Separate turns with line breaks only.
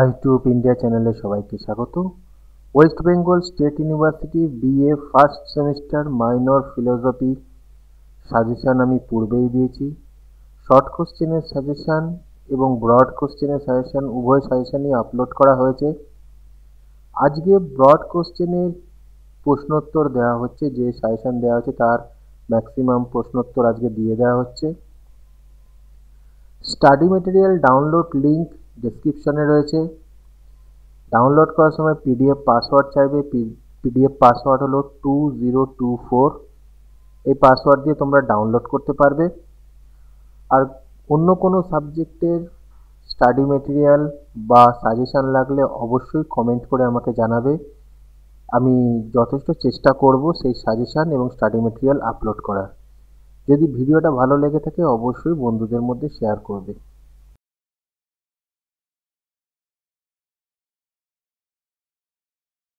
আইটিউব India চ্যানেলে সবাইকে স্বাগত। West Bengal state university BA first semester minor philosophy suggestion আমি পূর্বেই দিয়েছি। শর্ট কোশ্চেনের সাজেশান এবং ব্রড কোশ্চেনের সাজেশান উভয় সাজেশানই আপলোড করা হয়েছে। আজকে ব্রড কোশ্চেনের প্রশ্নোত্তর দেওয়া হচ্ছে, যে সাজেশান দেওয়া হচ্ছে তার ম্যাক্সিমাম প্রশ্নোত্তর আজকে দিয়ে দেওয়া হচ্ছে। স্টাডি মেটেরিয়াল ডাউনলোড লিঙ্ক ডেসক্রিপশনে রয়েছে। ডাউনলোড করার সময় পিডিএফ পাসওয়ার্ড চাইবে। পিডিএফ পাসওয়ার্ড হলো 2024। এই পাসওয়ার্ড দিয়ে তোমরা ডাউনলোড করতে পারবে। আর অন্য কোনো সাবজেক্টের স্টাডি মেটেরিয়াল বা সাজেশান লাগলে অবশ্যই কমেন্ট করে আমাকে জানাবে। আমি যথেষ্ট চেষ্টা করব সেই সাজেশান এবং স্টাডি মেটেরিয়াল আপলোড করার। যদি ভিডিওটা ভালো লেগে থাকে অবশ্যই বন্ধুদের মধ্যে শেয়ার করবে।